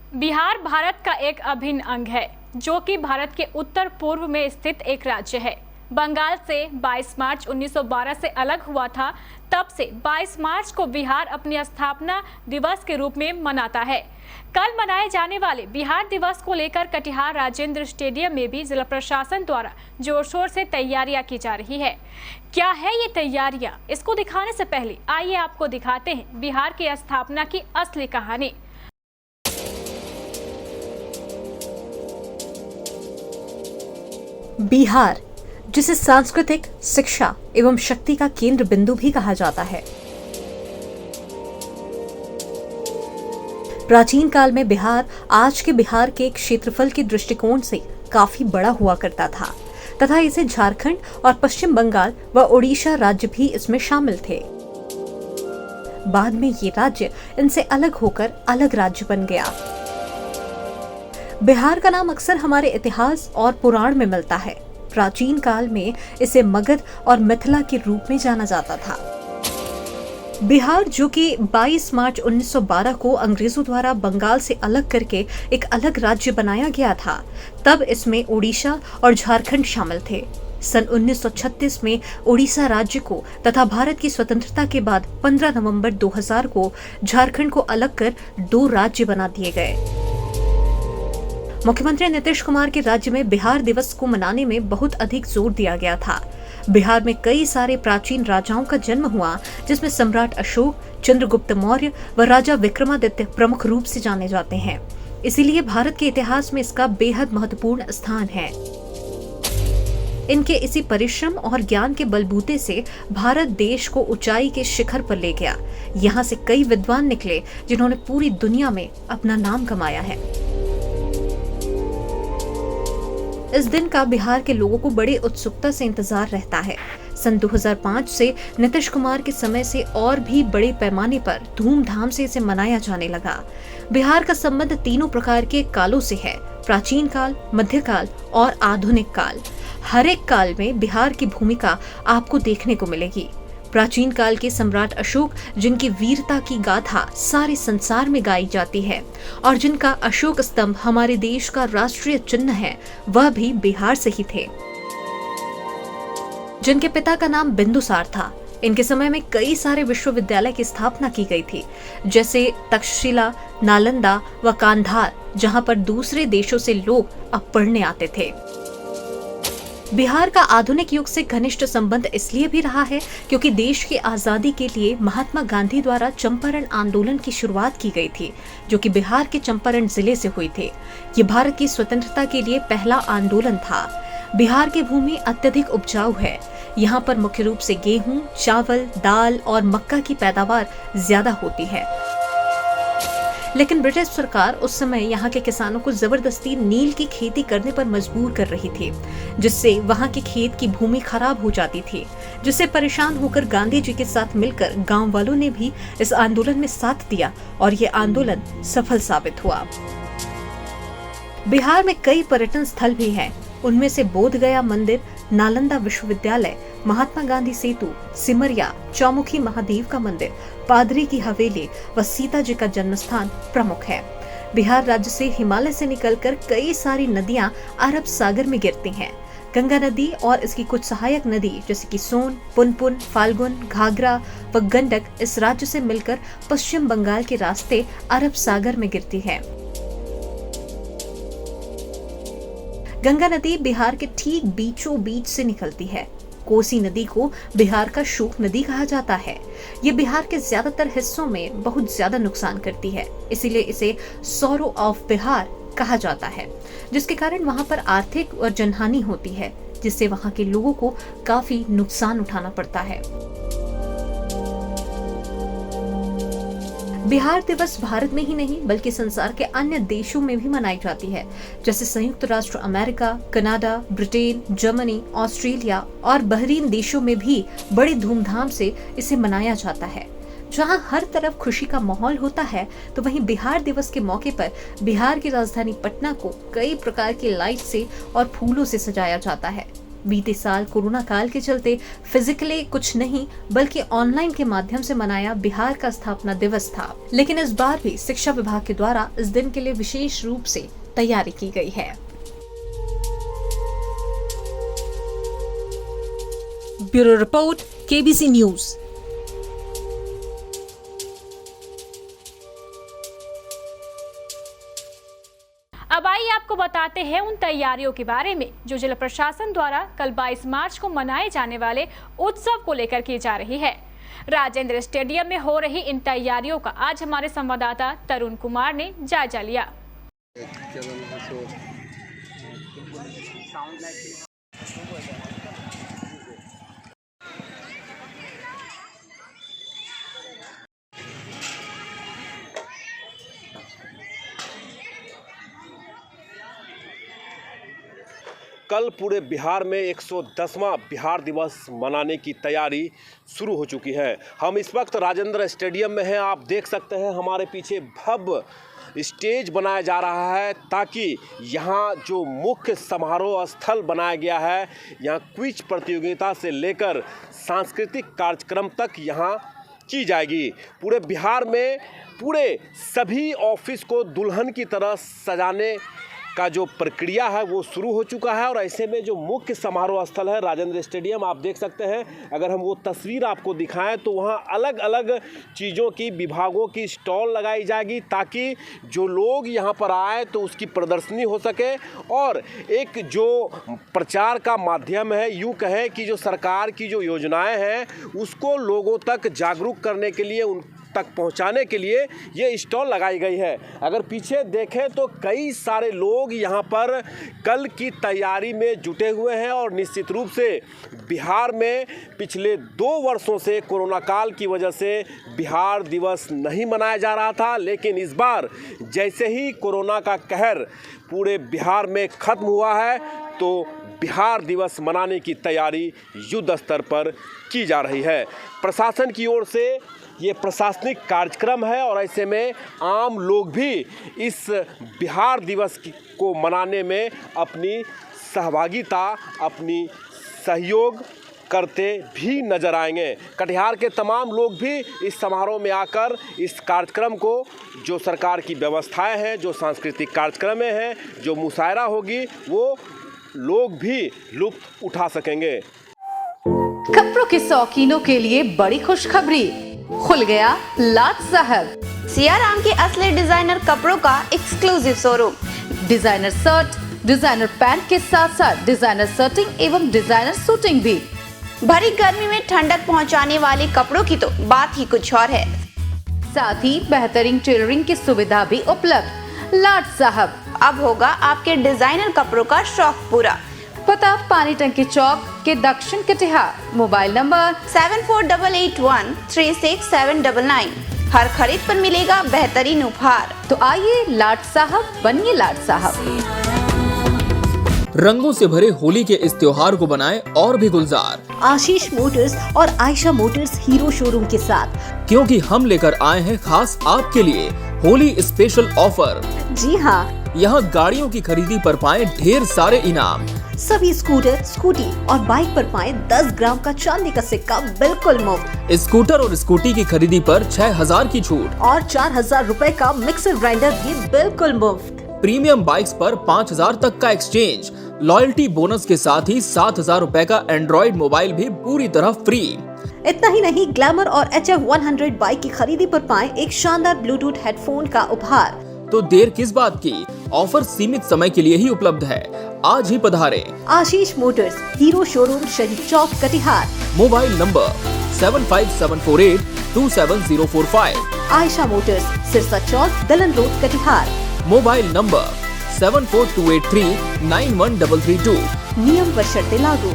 बिहार भारत का एक अभिन्न अंग है, जो कि भारत के उत्तर पूर्व में स्थित एक राज्य है। बंगाल से 22 मार्च 1912 से अलग हुआ था। तब से 22 मार्च को बिहार अपनी स्थापना दिवस के रूप में मनाता है। कल मनाए जाने वाले बिहार दिवस को लेकर कटिहार राजेंद्र स्टेडियम में भी जिला प्रशासन द्वारा जोर शोर से तैयारियां की जा रही है। क्या है ये तैयारियां? इसको दिखाने से पहले आइए आपको दिखाते हैं बिहार की स्थापना की असली कहानी। बिहार, जिसे सांस्कृतिक, शिक्षा एवं शक्ति का केंद्र बिंदु भी कहा जाता है। प्राचीन काल में बिहार आज के बिहार के क्षेत्रफल के दृष्टिकोण से काफी बड़ा हुआ करता था तथा इसे झारखंड और पश्चिम बंगाल व ओडिशा राज्य भी इसमें शामिल थे। बाद में ये राज्य इनसे अलग होकर अलग राज्य बन गया। बिहार का नाम अक्सर हमारे इतिहास और पुराण में मिलता है। प्राचीन काल में इसे मगध और मिथिला के रूप में जाना जाता था। बिहार, जो कि 22 मार्च 1912 को अंग्रेजों द्वारा बंगाल से अलग करके एक अलग राज्य बनाया गया था, तब इसमें ओडिशा और झारखंड शामिल थे। सन 1936 में ओडिशा राज्य को तथा भारत की स्वतंत्रता के बाद 15 नवंबर 2000 को झारखंड को अलग कर 2 राज्य बना दिए गए। मुख्यमंत्री नीतीश कुमार के राज्य में बिहार दिवस को मनाने में बहुत अधिक जोर दिया गया था। बिहार में कई सारे प्राचीन राजाओं का जन्म हुआ, जिसमें सम्राट अशोक, चंद्रगुप्त मौर्य व राजा विक्रमादित्य प्रमुख रूप से जाने जाते हैं। इसीलिए भारत के इतिहास में इसका बेहद महत्वपूर्ण स्थान है। इनके इसी परिश्रम और ज्ञान के बलबूते से भारत देश को ऊंचाई के शिखर पर ले गया। यहाँ से कई विद्वान निकले, जिन्होंने पूरी दुनिया में अपना नाम कमाया है। इस दिन का बिहार के लोगों को बड़ी उत्सुकता से इंतजार रहता है। सन 2005 से नीतीश कुमार के समय से और भी बड़े पैमाने पर धूमधाम से इसे मनाया जाने लगा। बिहार का संबंध तीनों प्रकार के कालों से है: प्राचीन काल, मध्यकाल और आधुनिक काल। हर एक काल में बिहार की भूमिका आपको देखने को मिलेगी। प्राचीन काल के सम्राट अशोक, जिनकी वीरता की गाथा सारे संसार में गाई जाती है और जिनका अशोक स्तंभ हमारे देश का राष्ट्रीय चिन्ह है, वह भी बिहार से ही थे। जिनके पिता का नाम बिंदुसार था। इनके समय में कई सारे विश्वविद्यालय की स्थापना की गई थी, जैसे तक्षशिला, नालंदा व कांधार, जहां पर दूसरे देशों से लोग अब पढ़ने आते थे। बिहार का आधुनिक युग से घनिष्ठ संबंध इसलिए भी रहा है क्योंकि देश की आजादी के लिए महात्मा गांधी द्वारा चंपारण आंदोलन की शुरुआत की गई थी, जो कि बिहार के चंपारण जिले से हुई थी। ये भारत की स्वतंत्रता के लिए पहला आंदोलन था। बिहार की भूमि अत्यधिक उपजाऊ है। यहाँ पर मुख्य रूप से गेहूं, चावल, दाल और मक्का की पैदावार ज्यादा होती है। लेकिन ब्रिटिश सरकार उस समय यहाँ के किसानों को जबरदस्ती नील की खेती करने पर मजबूर कर रही थी, जिससे वहाँ के खेत की भूमि खराब हो जाती थी। जिससे परेशान होकर गांधी जी के साथ मिलकर गांव वालों ने भी इस आंदोलन में साथ दिया और ये आंदोलन सफल साबित हुआ। बिहार में कई पर्यटन स्थल भी हैं। उनमें से बोधगया मंदिर, नालंदा विश्वविद्यालय, महात्मा गांधी सेतु, सिमरिया, चौमुखी महादेव का मंदिर, पादरी की हवेली व सीता जी का जन्मस्थान प्रमुख है। बिहार राज्य से हिमालय से निकलकर कई सारी नदियां अरब सागर में गिरती हैं। गंगा नदी और इसकी कुछ सहायक नदी जैसे कि सोन, पुनपुन, फाल्गुन, घाघरा व गंडक इस राज्य से मिलकर पश्चिम बंगाल के रास्ते अरब सागर में गिरती है। गंगा नदी बिहार के ठीक बीचों बीच से निकलती है। कोसी नदी को बिहार का शोक नदी कहा जाता है। ये बिहार के ज्यादातर हिस्सों में बहुत ज्यादा नुकसान करती है, इसीलिए इसे सौरो ऑफ बिहार कहा जाता है, जिसके कारण वहां पर आर्थिक और जनहानि होती है, जिससे वहां के लोगों को काफी नुकसान उठाना पड़ता है। बिहार दिवस भारत में ही नहीं बल्कि संसार के अन्य देशों में भी मनाई जाती है, जैसे संयुक्त राष्ट्र America, Canada, Britain, Germany, Australia और बहरीन देशों में भी बड़ी धूमधाम से इसे मनाया जाता है। जहां हर तरफ खुशी का माहौल होता है, तो वहीं बिहार दिवस के मौके पर बिहार की राजधानी पटना को कई प्रकार की लाइट से और फूलों से सजाया जाता है। बीते साल कोरोना काल के चलते फिजिकली कुछ नहीं बल्कि ऑनलाइन के माध्यम से मनाया बिहार का स्थापना दिवस था, लेकिन इस बार भी शिक्षा विभाग के द्वारा इस दिन के लिए विशेष रूप से तैयारी की गई है। Bureau report, KBC news. अब आइए आपको बताते हैं उन तैयारियों के बारे में जो जिला प्रशासन द्वारा कल 22 मार्च को मनाए जाने वाले उत्सव को लेकर की जा रही है। राजेंद्र स्टेडियम में हो रही इन तैयारियों का आज हमारे संवाददाता तरुण कुमार ने जायजा लिया। कल पूरे बिहार में 110वां बिहार दिवस मनाने की तैयारी शुरू हो चुकी है। हम इस वक्त राजेंद्र स्टेडियम में हैं। आप देख सकते हैं हमारे पीछे भव्य स्टेज बनाया जा रहा है ताकि यहाँ जो मुख्य समारोह स्थल बनाया गया है, यहाँ क्विज प्रतियोगिता से लेकर सांस्कृतिक कार्यक्रम तक यहाँ की जाएगी। पूरे बिहार में पूरे सभी ऑफिस को दुल्हन की तरह सजाने का जो प्रक्रिया है वो शुरू हो चुका है और ऐसे में जो मुख्य समारोह स्थल है राजेंद्र स्टेडियम, आप देख सकते हैं। अगर हम वो तस्वीर आपको दिखाएं तो वहाँ अलग अलग चीज़ों की विभागों की स्टॉल लगाई जाएगी ताकि जो लोग यहाँ पर आए तो उसकी प्रदर्शनी हो सके और एक जो प्रचार का माध्यम है, यूँ कहें कि जो सरकार की जो योजनाएँ हैं उसको लोगों तक जागरूक करने के लिए, उन तक पहुंचाने के लिए ये स्टॉल लगाई गई है। अगर पीछे देखें तो कई सारे लोग यहाँ पर कल की तैयारी में जुटे हुए हैं और निश्चित रूप से बिहार में पिछले 2 वर्षों से कोरोना काल की वजह से बिहार दिवस नहीं मनाया जा रहा था, लेकिन इस बार जैसे ही कोरोना का कहर पूरे बिहार में खत्म हुआ है तो बिहार दिवस मनाने की तैयारी युद्ध स्तर पर की जा रही है। प्रशासन की ओर से ये प्रशासनिक कार्यक्रम है और ऐसे में आम लोग भी इस बिहार दिवस को मनाने में अपनी सहभागिता, अपनी सहयोग करते भी नजर आएंगे। कटिहार के तमाम लोग भी इस समारोह में आकर इस कार्यक्रम को, जो सरकार की व्यवस्थाएं हैं, जो सांस्कृतिक कार्यक्रमें हैं, जो मुशायरा होगी, वो लोग भी लुत्फ उठा सकेंगे। कपड़ों के शौकीनों के लिए बड़ी खुशखबरी, खुल गया लाट साहब सियाराम के असली डिजाइनर कपड़ों का exclusive showroom. Designer shirt, designer pant के साथ साथ डिजाइनर शर्टिंग एवं डिजाइनर सूटिंग भी। भरी गर्मी में ठंडक पहुंचाने वाले कपड़ों की तो बात ही कुछ और है। साथ ही बेहतरीन टेलरिंग की सुविधा भी उपलब्ध। लाट साहब अब होगा आपके डिजाइनर कपड़ों का शौक पूरा। पता पानी टंकी चौक के दक्षिण कटिहार। Mobile number 7488136799। हर खरीद पर मिलेगा बेहतरीन उपहार। तो आइए लाट साहब बनिए लाट साहब। रंगों से भरे होली के इस त्योहार को बनाएं और भी गुलजार आशीष मोटर्स और आयशा मोटर्स हीरो शोरूम के साथ, क्योंकि हम लेकर आए हैं खास आपके लिए होली स्पेशल ऑफर। जी हाँ, यहाँ गाड़ियों की खरीदी पर पाएं ढेर सारे इनाम। सभी स्कूटर, स्कूटी और बाइक पर पाएं 10 ग्राम का चांदी का सिक्का बिल्कुल मुफ्त। स्कूटर और स्कूटी की खरीदी पर 6000 की छूट और 4000 रुपए का मिक्सर ग्राइंडर भी बिल्कुल मुफ्त। प्रीमियम बाइक्स पर 5000 तक का एक्सचेंज। लॉयल्टी बोनस के साथ ही 7000 रुपए का एंड्रॉइड मोबाइल भी पूरी तरह फ्री। इतना ही नहीं, ग्लैमर और HF100 बाइक की खरीदी पर पाएं एक शानदार ब्लूटूथ हेडफोन का उपहार। तो देर किस बात की, ऑफर सीमित समय के लिए ही उपलब्ध है। आज ही पधारें। Ashish motors Hero showroom, Shaheed Chowk, Katihar. Mobile number 7574827045। Ayesha motors, Sirsa Chowk, Dalan road, Katihar. Mobile number 7428391332। नियम व शर्तें लागू।